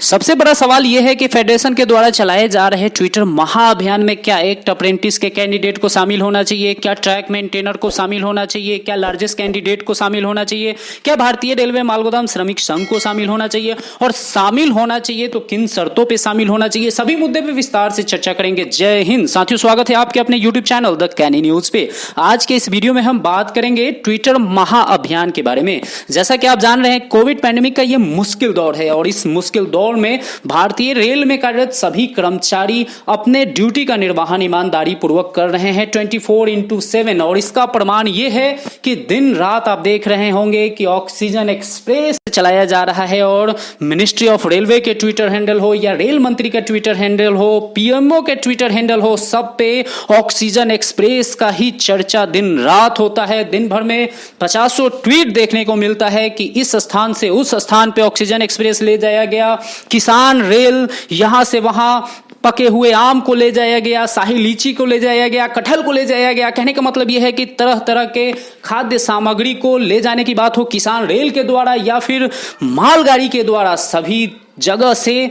सबसे बड़ा सवाल यह है कि फेडरेशन के द्वारा चलाए जा रहे ट्विटर महाअभियान में क्या एक अप्रेंटिस के कैंडिडेट को शामिल होना चाहिए, क्या ट्रैक मेंटेनर को शामिल होना चाहिए, क्या लार्जेस्ट कैंडिडेट को शामिल होना चाहिए, क्या भारतीय रेलवे मालगोदाम श्रमिक संघ को शामिल होना चाहिए, और शामिल होना चाहिए तो किन शर्तों पर शामिल होना चाहिए। सभी मुद्दे पर विस्तार से चर्चा करेंगे। जय हिंद साथियों, स्वागत है आपके अपने YouTube channel the Canny news पे। आज के इस वीडियो में हम बात करेंगे ट्विटर महाअभियान के बारे में। जैसा कि आप जान रहे हैं, कोविड पैंडेमिक का यह मुश्किल दौर है और इस मुश्किल दौर में भारतीय रेल में कार्यरत सभी कर्मचारी अपने ड्यूटी का निर्वहन ईमानदारी पूर्वक कर रहे हैं 24/7। और इसका प्रमाण यह है कि दिन रात आप देख रहे होंगे कि ऑक्सीजन एक्सप्रेस चलाया जा रहा है और मिनिस्ट्री ऑफ रेलवे के ट्विटर हैंडल हो या रेल मंत्री का ट्विटर हैंडल हो, पीएमओ के ट्विटर हैंडल हो, सब पे ऑक्सीजन एक्सप्रेस का ही चर्चा दिन रात होता है। दिन भर में 50 ट्वीट देखने को मिलता है कि इस स्थान से उस स्थान पे ऑक्सीजन एक्सप्रेस ले जाया गया, किसान रेल यहां से वहां पके हुए आम को ले जाया गया, शाही लीची को ले जाया गया, कटहल को ले जाया गया। कहने का मतलब यह है कि तरह तरह के खाद्य सामग्री को ले जाने की बात हो किसान रेल के द्वारा या फिर मालगाड़ी के द्वारा, सभी जगह से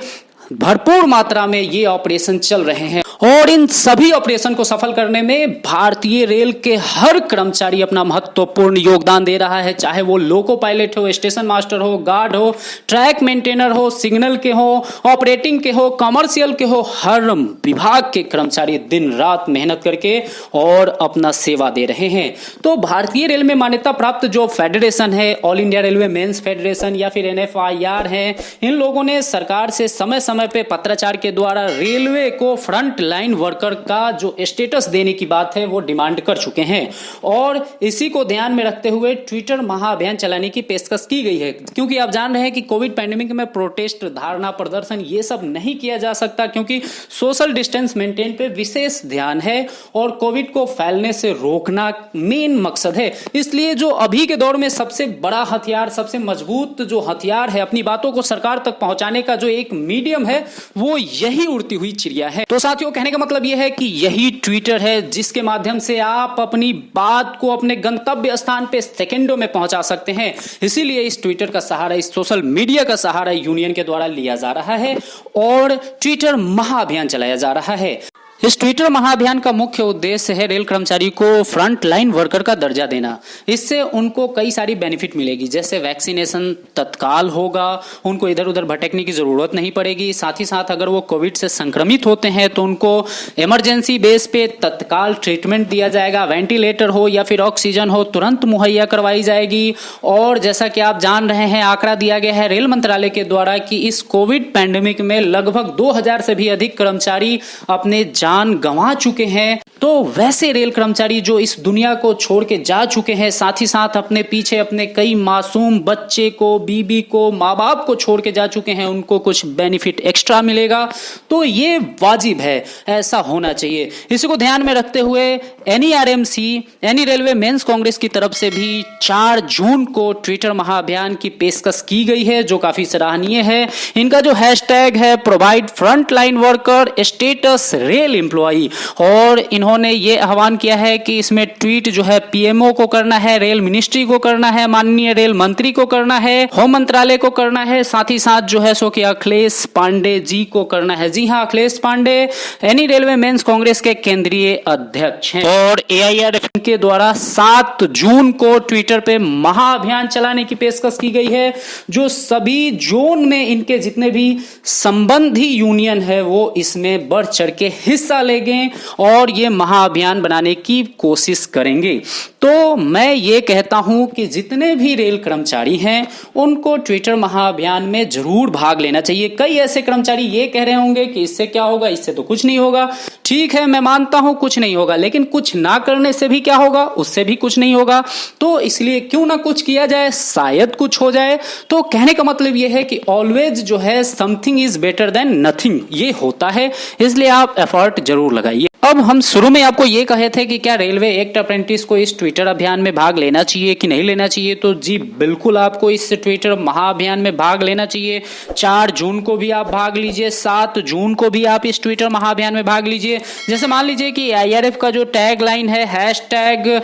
भरपूर मात्रा में ये ऑपरेशन चल रहे हैं। और इन सभी ऑपरेशन को सफल करने में भारतीय रेल के हर कर्मचारी अपना महत्वपूर्ण योगदान दे रहा है, चाहे वो लोको पायलट हो, स्टेशन मास्टर हो, गार्ड हो, ट्रैक मेंटेनर हो, सिग्नल के हो, ऑपरेटिंग के हो, कमर्शियल के हो, हर विभाग के कर्मचारी दिन रात मेहनत करके और अपना सेवा दे रहे हैं। तो भारतीय रेल में मान्यता प्राप्त जो फेडरेशन है, all India railway men's federation या फिर NFIR है, इन लोगों ने सरकार से समय समय पे पत्राचार के द्वारा रेलवे को फ्रंट लाइन वर्कर का जो स्टेटस देने की बात है वो डिमांड कर चुके हैं। और इसी को ध्यान में रखते हुए ट्विटर महाअभियान चलाने की पेशकश की गई है, क्योंकि आप जान रहे हैं कि कोविड पैंडेमिक में प्रोटेस्ट, धारणा प्रदर्शन ये सब नहीं किया जा सकता, क्योंकि सोशल डिस्टेंस मेंटेन पे विशेष ध्यान है और कोविड को फैलने से रोकना मेन मकसद है। इसलिए जो अभी के दौर में सबसे बड़ा हथियार, सबसे मजबूत जो हथियार है अपनी बातों को सरकार तक पहुंचाने का, जो एक मीडियम है, वो यही उड़ती हुई चिड़िया है। तो साथियों, कहने का मतलब यह है कि यही ट्विटर है जिसके माध्यम से आप अपनी बात को अपने गंतव्य स्थान पे सेकंडों में पहुंचा सकते हैं। इसीलिए इस ट्विटर का सहारा, इस सोशल मीडिया का सहारा यूनियन के द्वारा लिया जा रहा है और ट्विटर महाअभियान चलाया जा रहा है। इस ट्विटर महाअभियान का मुख्य उद्देश्य है रेल कर्मचारी को फ्रंट लाइन वर्कर का दर्जा देना। इससे उनको कई सारी बेनिफिट मिलेगी, जैसे वैक्सीनेशन तत्काल होगा, उनको इधर उधर भटकने की जरूरत नहीं पड़ेगी। साथ ही साथ अगर वो कोविड से संक्रमित होते हैं तो उनको इमरजेंसी बेस पे तत्काल ट्रीटमेंट दिया जाएगा, वेंटिलेटर हो या फिर ऑक्सीजन हो तुरंत मुहैया करवाई जाएगी। और जैसा कि आप जान रहे हैं, आंकड़ा दिया गया है रेल मंत्रालय के द्वारा कि इस कोविड पैंडेमिक में लगभग 2000 से भी अधिक कर्मचारी अपने जान गंवा चुके हैं। तो वैसे रेल कर्मचारी जो इस दुनिया को छोड़ के जा चुके हैं, साथ ही साथ अपने पीछे अपने कई मासूम बच्चे को, बीबी को, माँ बाप को छोड़ के जा चुके हैं, उनको कुछ बेनिफिट एक्स्ट्रा मिलेगा। तो ये वाजिब है, ऐसा होना चाहिए। इसी को ध्यान में रखते हुए NERMC यानी रेलवे मेंस कांग्रेस की तरफ से भी 4 जून को ट्विटर महाअभियान की पेशकश की गई है, जो काफी सराहनीय है। इनका जो हैशटैग है, provide front line worker status rail employee, और इन्होंने ये आह्वान किया है कि इसमें ट्वीट जो है पीएमओ को करना है, रेल मिनिस्ट्री को करना है, माननीय रेल मंत्री को करना है, होम मंत्रालय को करना है, साथ ही साथ जो है सो कि अखिलेश पांडे जी को करना है। जी हाँ, अखिलेश पांडे यानी रेलवे मेंस कांग्रेस के केंद्रीय अध्यक्ष हैं। और AIRF के द्वारा 7 जून को ट्विटर पे महाअभियान चलाने की पेशकश की गई है, जो सभी जोन में इनके जितने भी संबंधी यूनियन है वो इसमें बढ़ चढ़ के हिस्सा लेंगे और ये महाअभियान बनाने की कोशिश करेंगे। तो मैं ये कहता हूं कि जितने भी रेल कर्मचारी हैं उनको ट्विटर महाअभियान में जरूर भाग लेना चाहिए। कई ऐसे कर्मचारी ये कह रहे होंगे कि इससे क्या होगा, इससे तो कुछ नहीं होगा। ठीक है, मैं मानता हूं कुछ नहीं होगा, लेकिन कुछ ना करने से भी क्या होगा, उससे भी कुछ नहीं होगा। तो इसलिए क्यों ना कुछ किया जाए, शायद कुछ हो जाए। तो कहने का मतलब यह है कि ऑलवेज जो है something is better than nothing, ये होता है। इसलिए आप एफर्ट जरूर लगाइए। अब हम शुरू में आपको ये कहे थे कि क्या रेलवे एक्ट अप्रेंटिस को इस ट्विटर अभियान में भाग लेना चाहिए कि नहीं लेना चाहिए, तो जी बिल्कुल आपको इस ट्विटर महाअभियान में भाग लेना चाहिए। 4 जून को भी आप भाग लीजिए, 7 जून को भी आप इस ट्विटर महाअभियान में भाग लीजिए। जैसे मान लीजिए कि AIRF का जो टैग लाइन है, hashtag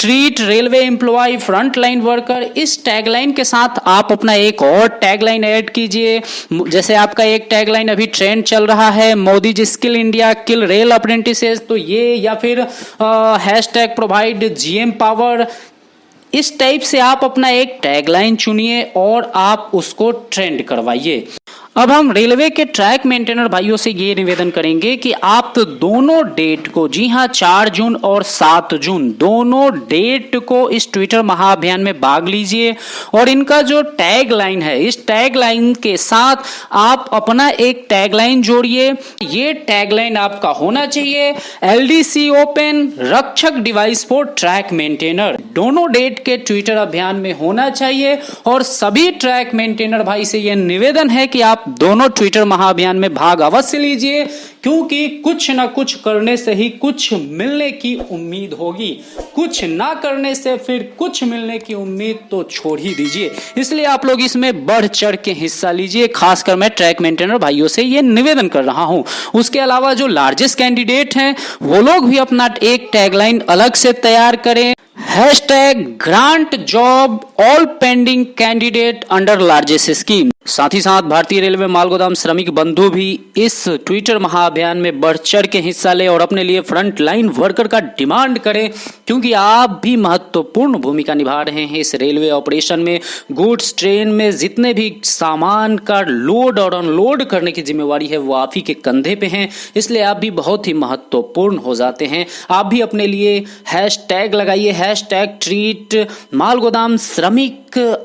treat railway employ front line worker, इस टैगलाइन के साथ आप अपना एक और टैगलाइन ऐड कीजिए। जैसे आपका एक टैगलाइन अभी ट्रेंड चल रहा है, मोदी जी स्किल इंडिया किल रेल अप्रेंटिसेस, तो ये, या फिर हैशटैग प्रोवाइड जीएम पावर, इस टाइप से आप अपना एक टैगलाइन चुनिए और आप उसको ट्रेंड करवाइए। अब हम रेलवे के ट्रैक मेंटेनर भाइयों से ये निवेदन करेंगे कि आप तो दोनों डेट को, जी हां 4 जून और 7 जून दोनों डेट को इस ट्विटर महाअभियान में भाग लीजिए और इनका जो टैग लाइन है, इस टैग लाइन के साथ आप अपना एक टैग लाइन जोड़िए। ये टैग लाइन आपका होना चाहिए एलडीसी ओपन रक्षक डिवाइस फॉर ट्रैक मेंटेनर, दोनों डेट के ट्विटर अभियान में होना चाहिए। और सभी ट्रैक मेंटेनर भाई से यह निवेदन है कि आप दोनों ट्विटर महाअभियान में भाग अवश्य लीजिए, क्योंकि कुछ ना कुछ करने से ही कुछ मिलने की उम्मीद होगी, कुछ ना करने से फिर कुछ मिलने की उम्मीद तो छोड़ ही दीजिए। इसलिए आप लोग इसमें बढ़ चढ़ के हिस्सा लीजिए, खासकर मैं ट्रैक मेंटेनर भाइयों से ये निवेदन कर रहा हूं। उसके अलावा जो लार्जेस्ट कैंडिडेट हैं वो लोग भी अपना एक टैगलाइन अलग से तैयार करें, hashtag grant job all pending candidate under largest scheme. साथ ही साथ भारतीय रेलवे मालगोदाम श्रमिक बंधु भी इस ट्विटर महाअभियान में बढ़ चढ़ के हिस्सा ले और अपने लिए फ्रंट लाइन वर्कर का डिमांड करें, क्योंकि आप भी महत्वपूर्ण भूमिका निभा रहे हैं इस रेलवे ऑपरेशन में। गुड्स ट्रेन में जितने भी सामान का लोड और अनलोड करने की जिम्मेवारी है वो आप ही के कंधे पे हैं, इसलिए आप भी बहुत ही महत्वपूर्ण हो जाते हैं। आप भी अपने लिए हैशटैग लगाइए, हैशटैग ट्रीट मालगोदाम श्रमिक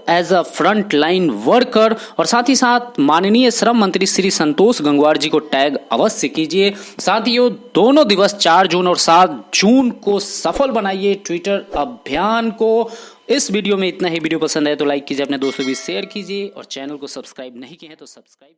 as a front line worker, और साथ ही साथ माननीय श्रम मंत्री श्री संतोष गंगवार जी को टैग अवश्य कीजिए। साथियों, दोनों दिवस 4 जून और 7 जून को सफल बनाइए ट्विटर अभियान को। इस वीडियो में इतना ही। वीडियो पसंद आए तो लाइक कीजिए, अपने दोस्तों भी शेयर कीजिए और चैनल को सब्सक्राइब नहीं किए हैं तो सब्सक्राइब